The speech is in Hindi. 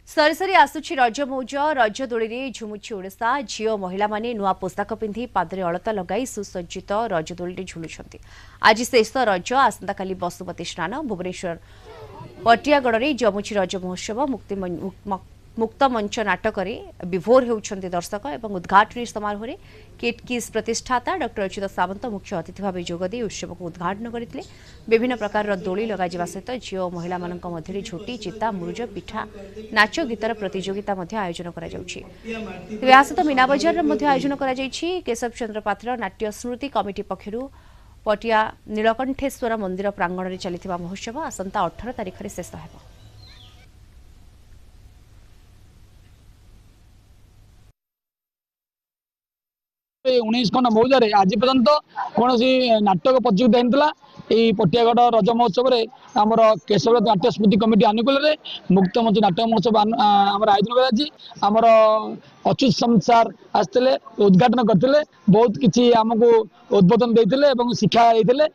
सरी सरी आसुछि रज मौज रज दोली झुमुछि ओडिशा झील महिला माने नुआ पोशाक पिंधि पादरे अलता लगाई सुसज्जित रज दोली झुलुछंती। आज शेष रज आसंता काली बसुमती स्नान भुवनेश्वर पटियागढ़ जमुछि रज महोत्सव मुक्त मंच नाटक विभोर होउछंती दर्शक एवं उद्घाटन समारोह में किटकिस प्रतिष्ठाता डॉ अच्युत सावंत मुख्य अतिथि भाव जोगदे उत्सव को उद्घाटन करते। विभिन्न प्रकार दोली लगा सहित झील और महिला मध्य झोटी चिता मुरुज पिठा नाच गीतर प्रतियोगिता आयोजन सहित मीना बजार आयोजन केशव चंद्र पात्र नाट्य स्मृति कमिटी पक्षर पटिया नीलकंठेश्वर मंदिर प्रांगण में चली महोत्सव आसंता 18 तारिख में शेष हो। 19 खंड मौजा आज पर्यंत कौन नाटक प्रतियोगिता होता यही पटियागढ़ रज महोत्सव आमर केशव नाट्य स्मृति कमिटी आनुकूल मुक्त मंच नाटक महोत्सव आम आयोजन कर अच्युत संसार आसते उद्घाटन करते बहुत किसी आमको उद्बोधन देते शिक्षा देते।